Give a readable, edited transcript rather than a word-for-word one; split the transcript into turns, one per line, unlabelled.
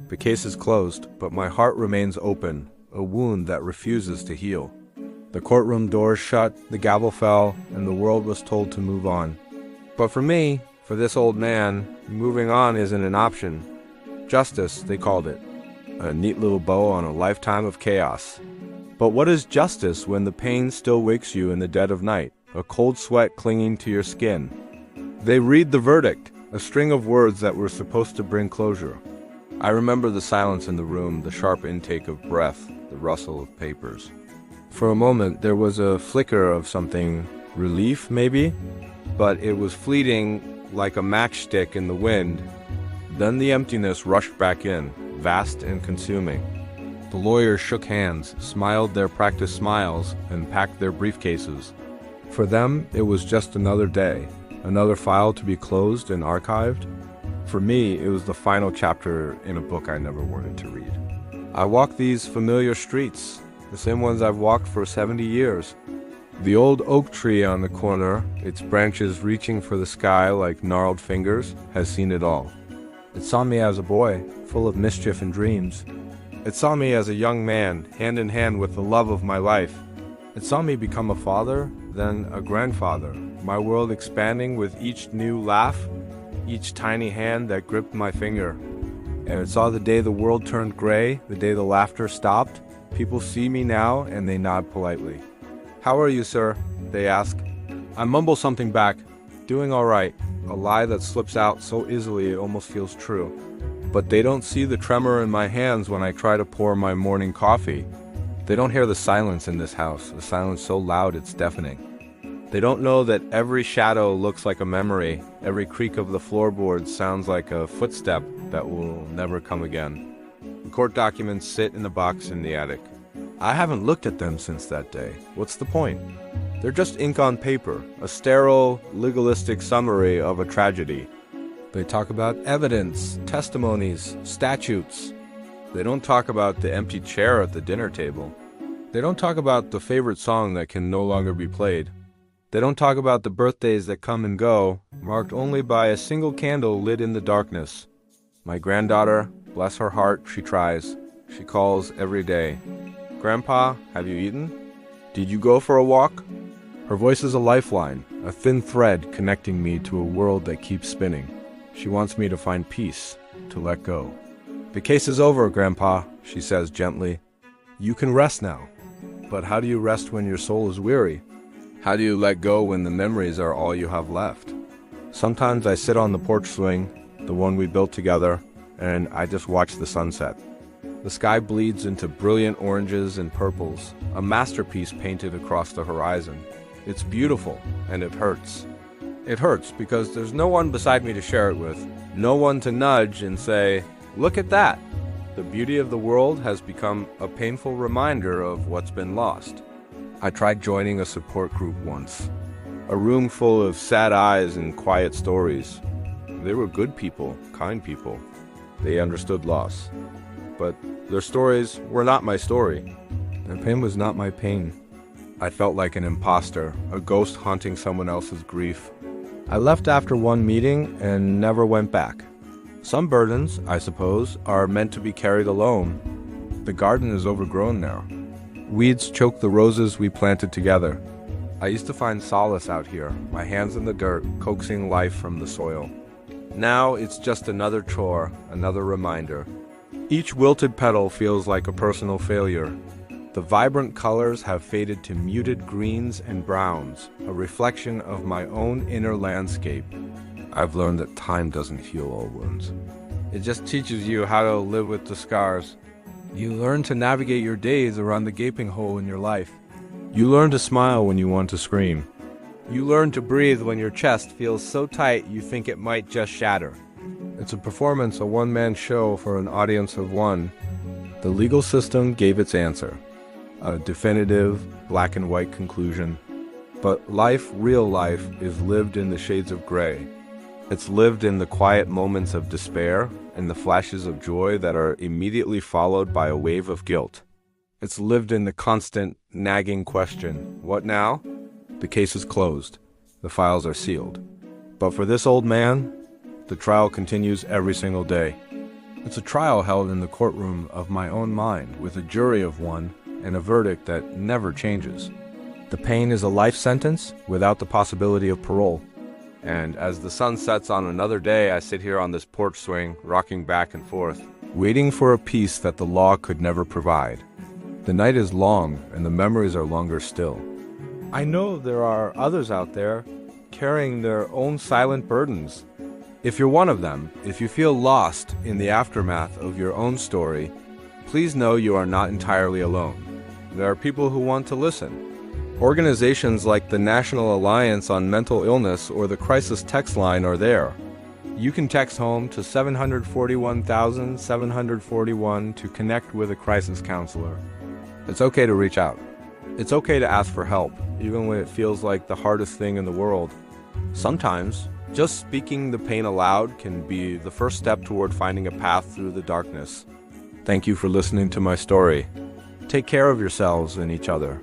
The case is closed, but my heart remains open, a wound that refuses to heal. The courtroom doors shut, the gavel fell, and the world was told to move on. But for me, for this old man, moving on isn't an option. Justice, they called it. A neat little bow on a lifetime of chaos. But what is justice when the pain still wakes you in the dead of night, a cold sweat clinging to your skin? They read the verdict, a string of words that were supposed to bring closure. I remember the silence in the room, the sharp intake of breath, the rustle of papers. For a moment, there was a flicker of something, relief maybe, but it was fleeting like a matchstick in the wind. Then the emptiness rushed back in, vast and consuming. The lawyers shook hands, smiled their practiced smiles, and packed their briefcases. For them, it was just another day, another file to be closed and archived. For me, it was the final chapter in a book I never wanted to read. I walked these familiar streets, the same ones I've walked for 70 years. The old oak tree on the corner, its branches reaching for the sky like gnarled fingers, has seen it all. It saw me as a boy, full of mischief and dreams. It saw me as a young man, hand in hand with the love of my life. It saw me become a father, then a grandfather, my world expanding with each new laugh, each tiny hand that gripped my finger. And it saw the day the world turned gray, the day the laughter stopped. People see me now and they nod politely. "How are you, sir?" they ask. I mumble something back. Doing all right, a lie that slips out so easily it almost feels true. But they don't see the tremor in my hands when I try to pour my morning coffee. They don't hear the silence in this house, a silence so loud it's deafening. They don't know that every shadow looks like a memory, every creak of the floorboards sounds like a footstep that will never come again. The court documents sit in a box in the attic. I haven't looked at them since that day. What's the point? They're just ink on paper, a sterile, legalistic summary of a tragedy. They talk about evidence, testimonies, statutes. They don't talk about the empty chair at the dinner table. They don't talk about the favorite song that can no longer be played. They don't talk about the birthdays that come and go, marked only by a single candle lit in the darkness. My granddaughter, bless her heart, she tries. She calls every day. "Grandpa, have you eaten? Did you go for a walk?" Her voice is a lifeline, a thin thread connecting me to a world that keeps spinning. She wants me to find peace, to let go. "The case is over, Grandpa," she says gently. "You can rest now." But how do you rest when your soul is weary? How do you let go when the memories are all you have left? Sometimes I sit on the porch swing, the one we built together, and I just watch the sunset. The sky bleeds into brilliant oranges and purples, a masterpiece painted across the horizon. It's beautiful, and it hurts. It hurts because there's no one beside me to share it with, no one to nudge and say, "Look at that." The beauty of the world has become a painful reminder of what's been lost. I tried joining a support group once, a room full of sad eyes and quiet stories. They were good people, kind people. They understood loss. But their stories were not my story. Their pain was not my pain. I felt like an imposter, a ghost haunting someone else's grief. I left after one meeting and never went back. Some burdens, I suppose, are meant to be carried alone. The garden is overgrown now. Weeds choke the roses we planted together. I used to find solace out here, my hands in the dirt, coaxing life from the soil. Now it's just another chore, another reminder. Each wilted petal feels like a personal failure. The vibrant colors have faded to muted greens and browns, a reflection of my own inner landscape. I've learned that time doesn't heal all wounds. It just teaches you how to live with the scars. You learn to navigate your days around the gaping hole in your life. You learn to smile when you want to scream. You learn to breathe when your chest feels so tight you think it might just shatter. It's a performance, a one-man show for an audience of one. The legal system gave its answer, a definitive, black and white conclusion. But life, real life, is lived in the shades of gray. It's lived in the quiet moments of despair and the flashes of joy that are immediately followed by a wave of guilt. It's lived in the constant, nagging question, what now? The case is closed. The files are sealed. But for this old man, the trial continues every single day. It's a trial held in the courtroom of my own mind, with a jury of one and a verdict that never changes. The pain is a life sentence without the possibility of parole. And as the sun sets on another day, I sit here on this porch swing, rocking back and forth, waiting for a peace that the law could never provide. The night is long, and the memories are longer still. I know there are others out there carrying their own silent burdens. If you're one of them, if you feel lost in the aftermath of your own story, please know you are not entirely alone. There are people who want to listen. Organizations like the National Alliance on Mental Illness or the Crisis Text Line are there. You can text home to 741,741 to connect with a crisis counselor. It's okay to reach out. It's okay to ask for help, even when it feels like the hardest thing in the world. Sometimes, just speaking the pain aloud can be the first step toward finding a path through the darkness. Thank you for listening to my story. Take care of yourselves and each other.